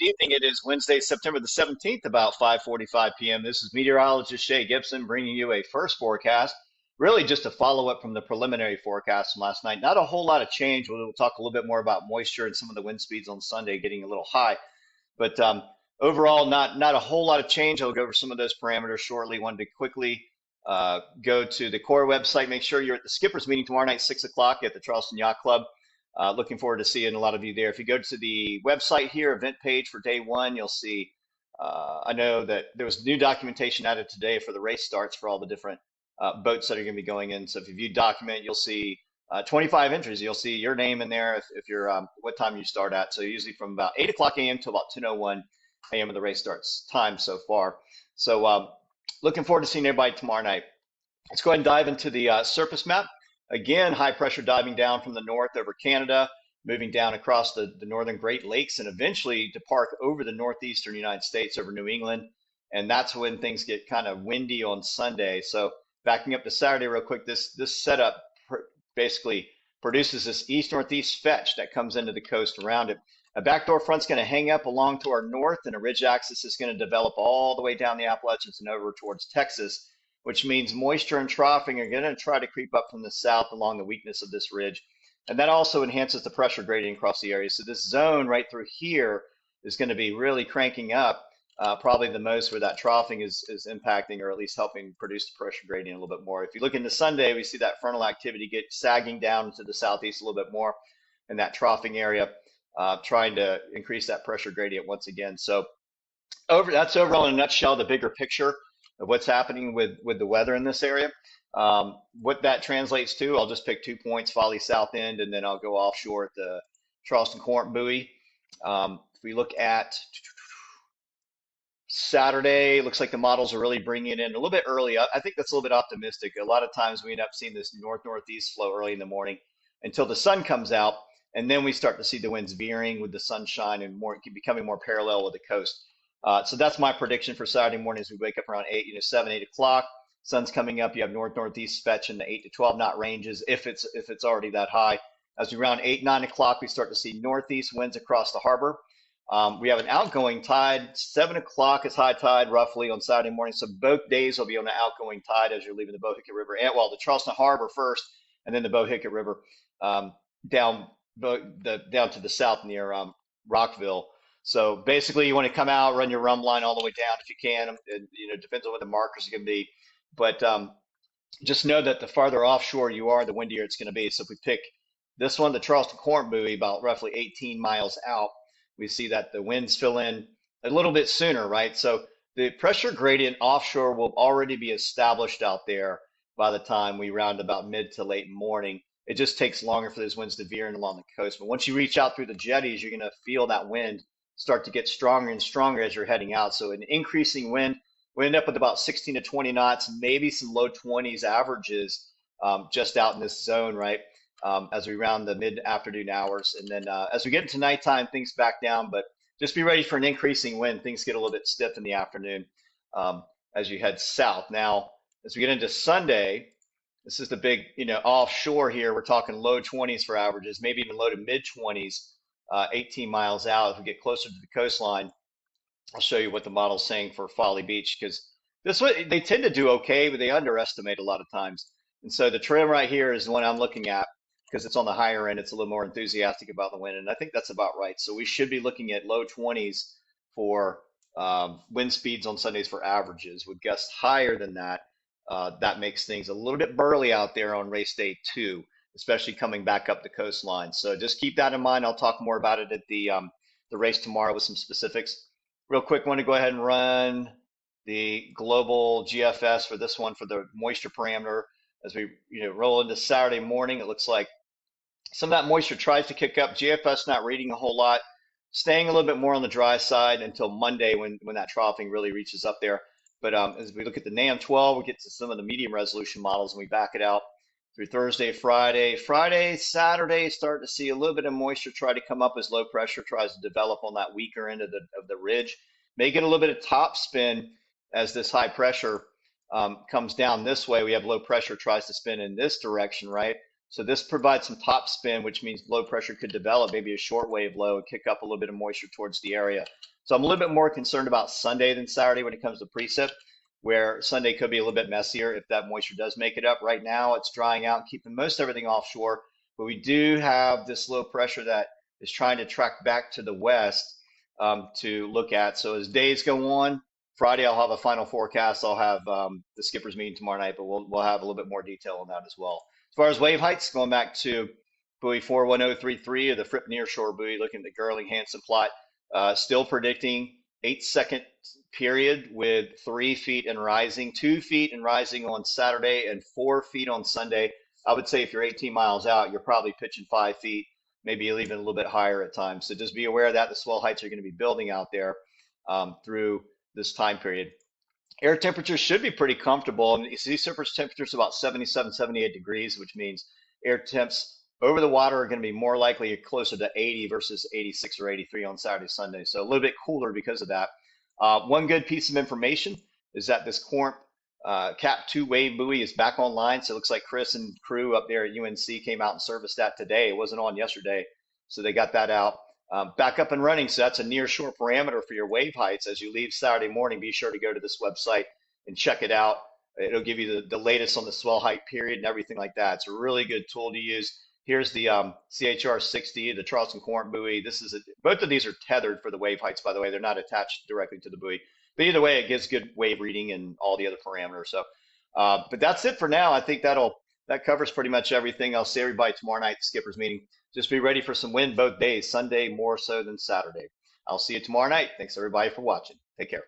Good evening. It is Wednesday, September the 17th, about 5:45 p.m. This is meteorologist Shay Gibson bringing you a first forecast, really just a follow-up from the preliminary forecast from last night. Not a whole lot of change. We'll talk a little bit more about moisture and some of the wind speeds on Sunday getting a little high. But overall, not a whole lot of change. I'll go over some of those parameters shortly. Wanted to quickly go to the CORA website. Make sure you're at the Skippers meeting tomorrow night, 6 o'clock at the Charleston Yacht Club. Looking forward to seeing a lot of you there. If you go to the website here, event page for day one, you'll see. I know that there was new documentation added today for the race starts for all the different boats that are going to be going in. So if you view document, you'll see 25 entries. You'll see your name in there if you're what time you start at. So usually from about 8 o'clock a.m. to about 10:01 a.m. of the race starts time so far. So looking forward to seeing everybody tomorrow night. Let's go ahead and dive into the surface map. Again, high pressure diving down from the north over Canada, moving down across the northern Great Lakes, and eventually to park over the northeastern United States, over New England. And that's when things get kind of windy on Sunday. So backing up to Saturday real quick, this setup basically produces this east-northeast fetch that comes into the coast around it. A backdoor front's going to hang up along to our north, and a ridge axis is going to develop all the way down the Appalachians and over towards Texas, which means moisture and troughing are going to try to creep up from the south along the weakness of this ridge. And that also enhances the pressure gradient across the area. So this zone right through here is going to be really cranking up, probably the most where that troughing is impacting or at least helping produce the pressure gradient a little bit more. If you look into Sunday, we see that frontal activity get sagging down to the southeast a little bit more in that troughing area, trying to increase that pressure gradient once again. So that's overall in a nutshell, the bigger picture of what's happening with the weather in this area. What that translates to, I'll just pick 2 points, Folly South End, and then I'll go offshore at the Charleston Corinth buoy. If we look at Saturday, it looks like the models are really bringing it in a little bit early. I think that's a little bit optimistic. A lot of times we end up seeing this north-northeast flow early in the morning until the sun comes out, and then we start to see the winds veering with the sunshine and becoming more parallel with the coast. So that's my prediction for Saturday morning as we wake up around 7, 8 o'clock. Sun's coming up. You have north-northeast fetch in the 8 to 12 knot ranges if it's already that high. As we round 8, 9 o'clock, we start to see northeast winds across the harbor. We have an outgoing tide. 7 o'clock is high tide roughly on Saturday morning. So both days will be on the outgoing tide as you're leaving the Bohicket River. And, well, the Charleston Harbor first, and then the Bohicket River down to the south near Rockville. So basically, you want to come out, run your rum line all the way down if you can. And, depends on what the markers are going to be. But just know that the farther offshore you are, the windier it's going to be. So if we pick this one, the Charleston Corinth buoy, about roughly 18 miles out, we see that the winds fill in a little bit sooner, right? So the pressure gradient offshore will already be established out there by the time we round about mid to late morning. It just takes longer for those winds to veer in along the coast. But once you reach out through the jetties, you're going to feel that wind start to get stronger and stronger as you're heading out. So an increasing wind, we end up with about 16 to 20 knots, maybe some low 20s averages just out in this zone, right? As we round the mid-afternoon hours. And then as we get into nighttime, things back down, but just be ready for an increasing wind. Things get a little bit stiff in the afternoon as you head south. Now, as we get into Sunday, this is the big, offshore here. We're talking low 20s for averages, maybe even low to mid 20s, 18 miles out. If we get closer to the coastline, I'll show you what the model's saying for Folly Beach, because this way they tend to do okay, but they underestimate a lot of times. And so the trim right here is the one I'm looking at because it's on the higher end. It's a little more enthusiastic about the wind, and I think that's about right. So we should be looking at low 20s for wind speeds on Sundays for averages. With gusts higher than that, that makes things a little bit burly out there on race day 2, especially coming back up the coastline. So just keep that in mind. I'll talk more about it at the race tomorrow with some specifics. Real quick, want to go ahead and run the global GFS for this one for the moisture parameter. As we roll into Saturday morning, it looks like some of that moisture tries to kick up. GFS not reading a whole lot, staying a little bit more on the dry side until Monday when that troughing really reaches up there. But as we look at the NAM 12, we get to some of the medium resolution models and we back it out through Thursday, Friday, Saturday, start to see a little bit of moisture try to come up as low pressure tries to develop on that weaker end of the ridge. May get a little bit of top spin as this high pressure comes down this way. We have low pressure tries to spin in this direction, right? So this provides some top spin, which means low pressure could develop, maybe a short wave low and kick up a little bit of moisture towards the area. So I'm a little bit more concerned about Sunday than Saturday when it comes to precip, where Sunday could be a little bit messier if that moisture does make it up. Right now it's drying out, keeping most everything offshore, but we do have this low pressure that is trying to track back to the west to look at. So as days go on, Friday I'll have a final forecast. I'll have the skippers meeting tomorrow night, but we'll have a little bit more detail on that as well. As far as wave heights, going back to buoy 41033 or the Fripp nearshore buoy, looking at the Gerling Hansen plot, still predicting 8-second period with 3 feet and rising, 2 feet and rising on Saturday, and 4 feet on Sunday. I would say if you're 18 miles out, you're probably pitching 5 feet, maybe even a little bit higher at times. So just be aware that the swell heights are going to be building out there through this time period. Air temperature should be pretty comfortable. And sea surface temperature is about 77, 78 degrees, which means air temps over the water are going to be more likely closer to 80 versus 86 or 83 on Saturday, Sunday. So a little bit cooler because of that. One good piece of information is that this Corp Cap 2 wave buoy is back online. So it looks like Chris and crew up there at UNC came out and serviced that today. It wasn't on yesterday. So they got that out. Back up and running. So that's a near shore parameter for your wave heights. As you leave Saturday morning, be sure to go to this website and check it out. It'll give you the latest on the swell height period and everything like that. It's a really good tool to use. Here's the CHR 60, the Charleston Corinth buoy. Both of these are tethered for the wave heights, by the way. They're not attached directly to the buoy. But either way, it gives good wave reading and all the other parameters. So, but that's it for now. I think that covers pretty much everything. I'll see everybody tomorrow night at the skippers meeting. Just be ready for some wind both days, Sunday more so than Saturday. I'll see you tomorrow night. Thanks everybody for watching. Take care.